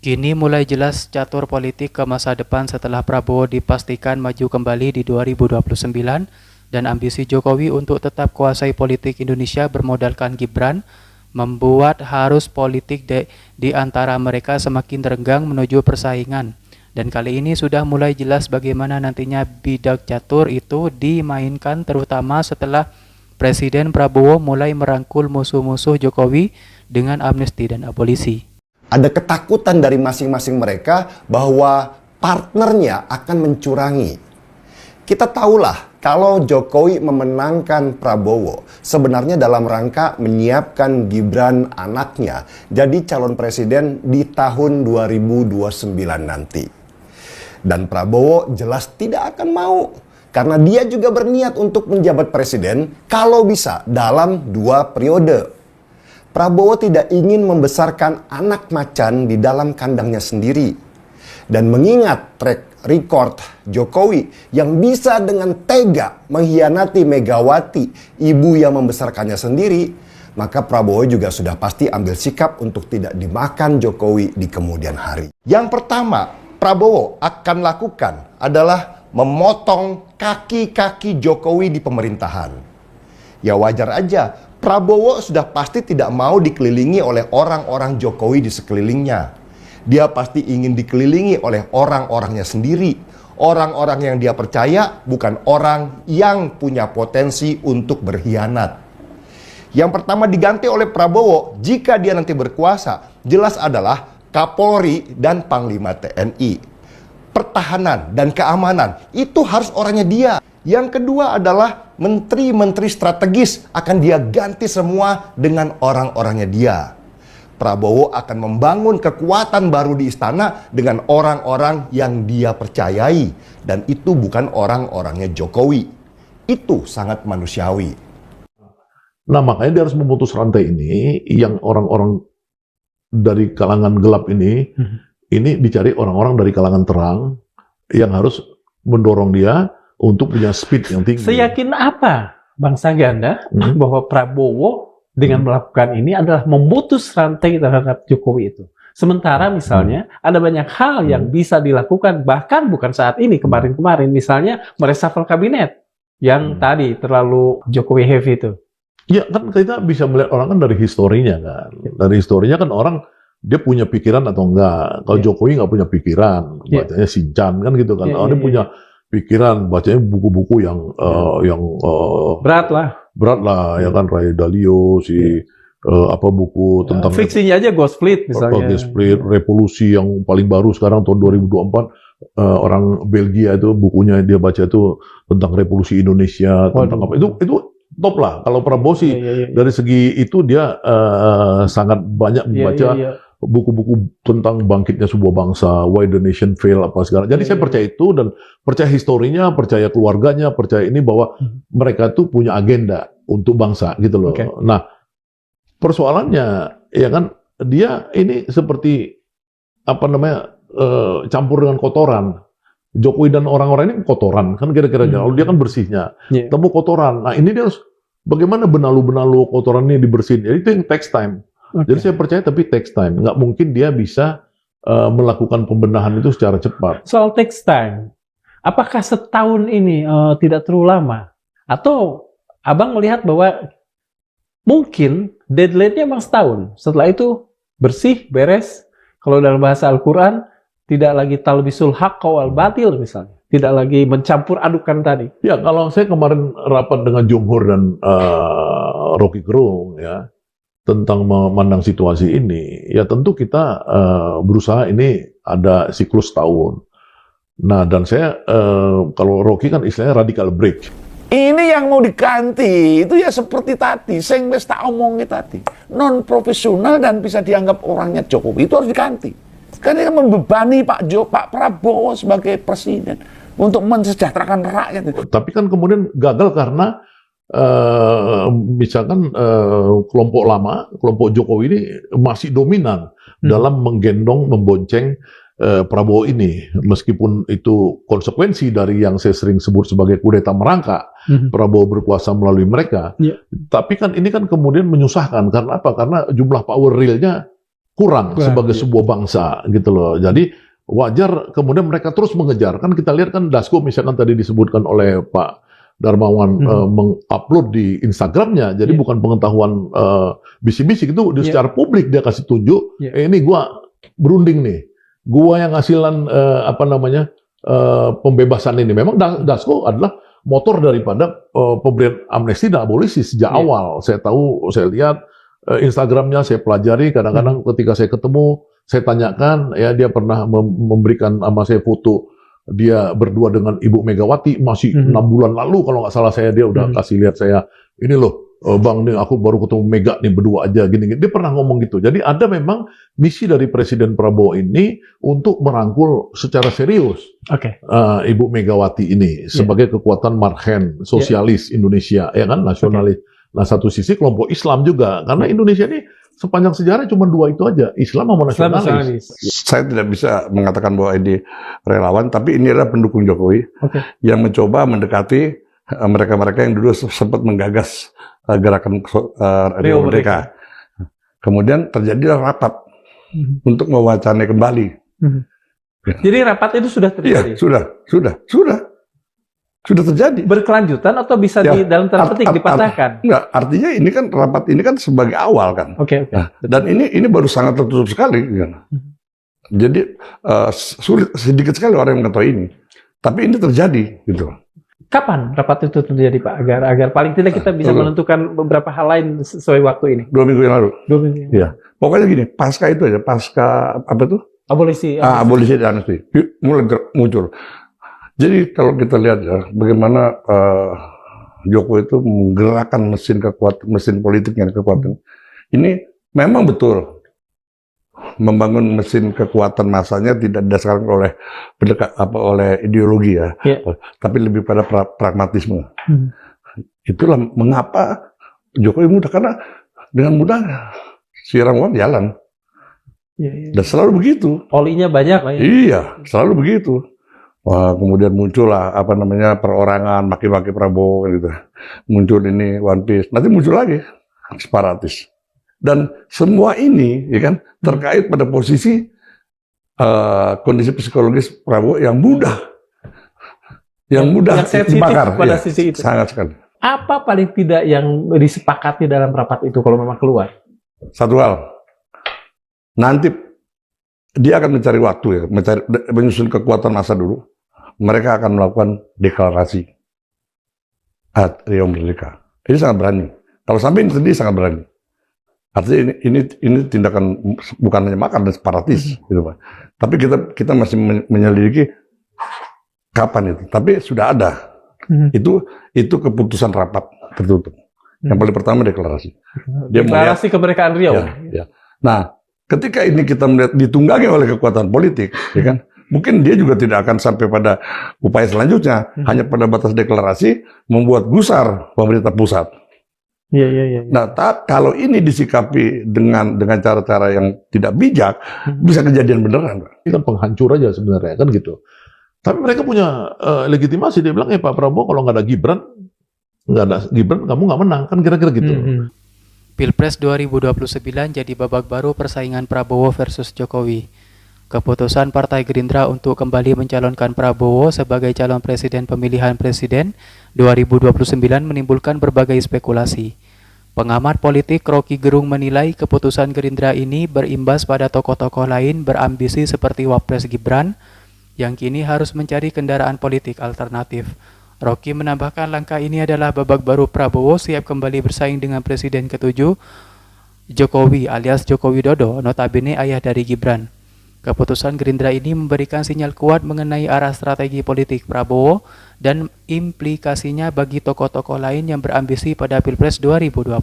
Kini mulai jelas catur politik ke masa depan setelah Prabowo dipastikan maju kembali di 2029 dan ambisi Jokowi untuk tetap kuasai politik Indonesia bermodalkan Gibran membuat harus politik di antara mereka semakin renggang menuju persaingan. Dan kali ini sudah mulai jelas bagaimana nantinya bidak catur itu dimainkan, terutama setelah Presiden Prabowo mulai merangkul musuh-musuh Jokowi dengan amnesti dan abolisi. Ada ketakutan dari masing-masing mereka bahwa partnernya akan mencurangi. Kita tahulah kalau Jokowi memenangkan Prabowo sebenarnya dalam rangka menyiapkan Gibran anaknya jadi calon presiden di tahun 2029 nanti. Dan Prabowo jelas tidak akan mau karena dia juga berniat untuk menjabat presiden kalau bisa dalam 2 periode. Prabowo tidak ingin membesarkan anak macan di dalam kandangnya sendiri. Dan mengingat track record Jokowi yang bisa dengan tega mengkhianati Megawati, ibu yang membesarkannya sendiri, maka Prabowo juga sudah pasti ambil sikap untuk tidak dimakan Jokowi di kemudian hari. Yang pertama, Prabowo akan lakukan adalah memotong kaki-kaki Jokowi di pemerintahan. Ya wajar aja. Prabowo sudah pasti tidak mau dikelilingi oleh orang-orang Jokowi di sekelilingnya. Dia pasti ingin dikelilingi oleh orang-orangnya sendiri. Orang-orang yang dia percaya, bukan orang yang punya potensi untuk berkhianat. Yang pertama diganti oleh Prabowo jika dia nanti berkuasa, jelas adalah Kapolri dan Panglima TNI. Pertahanan dan keamanan, itu harus orangnya dia. Yang kedua adalah menteri-menteri strategis akan dia ganti semua dengan orang-orangnya dia. Prabowo akan membangun kekuatan baru di istana dengan orang-orang yang dia percayai. Dan itu bukan orang-orangnya Jokowi. Itu sangat manusiawi. Nah makanya dia harus memutus rantai ini, yang orang-orang dari kalangan gelap ini dicari orang-orang dari kalangan terang yang harus mendorong dia untuk punya speed yang tinggi. Seyakin apa Bang Saganda bahwa Prabowo dengan melakukan ini adalah memutus rantai terhadap Jokowi itu. Sementara misalnya ada banyak hal yang bisa dilakukan bahkan bukan saat ini, kemarin-kemarin misalnya mereshuffle kabinet yang tadi terlalu Jokowi heavy itu. Ya kan kita bisa melihat orang kan dari historinya kan. Dari historinya kan orang dia punya pikiran atau enggak. Kalau Jokowi nggak punya pikiran, bacanya Sinchan kan gitu kan. Dia punya pikiran, bacanya buku-buku yang berat lah ya kan, Ray Dalio, buku tentang fiksinya aja Ghost Fleet misalnya. Ghost Fleet, Revolusi yang paling baru sekarang tahun 2024, orang Belgia itu bukunya dia baca itu tentang revolusi Indonesia, tentang apa itu top lah. Kalau Prabowo sih dari segi itu dia sangat banyak membaca buku-buku tentang bangkitnya sebuah bangsa, why the nation fail, apa segala. Jadi saya percaya itu dan percaya historinya, percaya keluarganya, percaya ini bahwa mereka tuh punya agenda untuk bangsa gitu loh. Nah, persoalannya ya kan dia ini seperti campur dengan kotoran. Jokowi dan orang-orang ini kotoran kan kira-kira. Kalau dia kan bersihnya, temu kotoran. Nah, ini dia harus bagaimana benalu-benalu kotoran ini dibersihin. Jadi itu yang takes time. Jadi saya percaya tapi takes time. Nggak mungkin dia bisa melakukan pembenahan itu secara cepat. Soal takes time, apakah setahun ini tidak terlalu lama? Atau Abang melihat bahwa mungkin deadline-nya memang setahun. Setelah itu bersih, beres. Kalau dalam bahasa Al-Quran, tidak lagi talbisul haqqa wal batil misalnya. Tidak lagi mencampur adukan tadi. Ya, kalau saya kemarin rapat dengan Jumhur dan Rocky Gerung ya, tentang memandang situasi ini, ya tentu kita berusaha ini ada siklus tahun. Nah, dan saya kalau Rocky kan istilahnya radical break. Ini yang mau diganti itu ya seperti tadi, sing wis tak omongin tadi, non profesional dan bisa dianggap orangnya Jokowi itu harus diganti. Karena kan membebani Pak Prabowo sebagai presiden untuk mensejahterakan rakyat. Tapi kan kemudian gagal karena misalkan kelompok lama, kelompok Jokowi ini masih dominan dalam menggendong, membonceng Prabowo ini, meskipun itu konsekuensi dari yang saya sering sebut sebagai kudeta merangkak, Prabowo berkuasa melalui mereka. Tapi kan ini kan kemudian menyusahkan, karena apa? Karena jumlah power realnya kurang sebagai iya. sebuah bangsa gitu loh. Jadi wajar kemudian mereka terus mengejar. Kan kita lihat kan Dasko misalkan tadi disebutkan oleh Pak Darmawan mengupload di Instagramnya. Jadi bukan pengetahuan bisik-bisik, itu secara publik dia kasih tunjuk. Ini gua berunding nih. Gua yang ngasilan pembebasan ini. Memang Dasko adalah motor daripada pemberian amnesti dan abolisi sejak awal. Saya tahu, saya lihat Instagramnya, saya pelajari. Kadang-kadang ketika saya ketemu, saya tanyakan, ya dia pernah memberikan sama saya foto dia berdua dengan Ibu Megawati masih 6 bulan lalu kalau nggak salah, dia udah kasih lihat saya, ini loh Bang, nih aku baru ketemu Mega nih berdua aja gini-gini. Dia pernah ngomong gitu. Jadi ada memang misi dari Presiden Prabowo ini untuk merangkul secara serius Ibu Megawati ini sebagai kekuatan marhen sosialis Indonesia, ya kan, nasionalis. Nah, satu sisi kelompok Islam juga, karena Indonesia ini sepanjang sejarah cuma 2 itu aja, Islam sama nasionalis. Saya tidak bisa mengatakan bahwa ini relawan, tapi ini adalah pendukung Jokowi yang mencoba mendekati mereka-mereka yang dulu sempat menggagas gerakan Rio Merdeka. Kemudian terjadilah rapat untuk mewacanai kembali. Jadi rapat itu sudah terjadi? Iya, sudah terjadi. Berkelanjutan atau bisa di dalam tanda petik dipatahkan? Enggak, artinya ini kan rapat ini kan sebagai awal kan. Nah, dan ini baru sangat tertutup sekali. Kan. Jadi sulit, sedikit sekali orang yang mengetahui ini. Tapi ini terjadi gitu. Kapan rapat itu terjadi, Pak? Agar paling tidak kita bisa menentukan beberapa hal lain sesuai waktu ini. 2 minggu yang lalu. 2 minggu. Iya. Pokoknya gini, pasca itu aja, pasca apa tuh? Abolisi. Abolisi dan amnesti. Mulai muncul. Jadi kalau kita lihat ya, bagaimana Jokowi itu menggerakkan mesin politiknya kekuatan. Ini memang betul membangun mesin kekuatan masanya tidak didasarkan oleh ideologi ya, tapi lebih pada pragmatisme. Itulah mengapa Jokowi mudah, karena dengan mudah siram uang jalan. Dan selalu begitu. Olinya banyak lah ya. Iya, selalu begitu. Wah, kemudian muncullah perorangan maki-maki Prabowo gitu. Muncul ini One Piece, nanti muncul lagi separatis. Dan semua ini ya kan terkait pada posisi kondisi psikologis Prabowo yang mudah dibakar pada sisi itu. Sangat sekali. Apa paling tidak yang disepakati dalam rapat itu kalau memang keluar? Satu hal, nanti dia akan mencari waktu ya, menyusun kekuatan massa dulu. Mereka akan melakukan deklarasi Rio Merdeka. Ini sangat berani. Kalau sampai ini sendiri sangat berani. Artinya ini tindakan bukan hanya makar dan separatis, gitu Pak. Tapi kita masih menyelidiki kapan itu. Tapi sudah ada. Itu keputusan rapat tertutup. Yang paling pertama deklarasi. Deklarasi kemerdekaan Riau. Ya. Nah, ketika ini kita melihat ditunggangi oleh kekuatan politik, ya kan? Mungkin dia juga tidak akan sampai pada upaya selanjutnya, hanya pada batas deklarasi membuat gusar pemerintah pusat. Iya. Nah, kalau ini disikapi dengan cara-cara yang tidak bijak, bisa kejadian beneran. Ini kan penghancur aja sebenarnya kan gitu. Tapi mereka punya legitimasi. Dia bilang, Pak Prabowo kalau nggak ada Gibran kamu nggak menang, kan kira-kira gitu. Pilpres 2029 jadi babak baru persaingan Prabowo versus Jokowi. Keputusan Partai Gerindra untuk kembali mencalonkan Prabowo sebagai calon presiden pemilihan presiden 2029 menimbulkan berbagai spekulasi. Pengamat politik Rocky Gerung menilai keputusan Gerindra ini berimbas pada tokoh-tokoh lain berambisi seperti Wapres Gibran yang kini harus mencari kendaraan politik alternatif. Rocky menambahkan langkah ini adalah babak baru Prabowo siap kembali bersaing dengan Presiden ke-7 Jokowi alias Joko Widodo, notabene ayah dari Gibran. Keputusan Gerindra ini memberikan sinyal kuat mengenai arah strategi politik Prabowo dan implikasinya bagi tokoh-tokoh lain yang berambisi pada Pilpres 2029.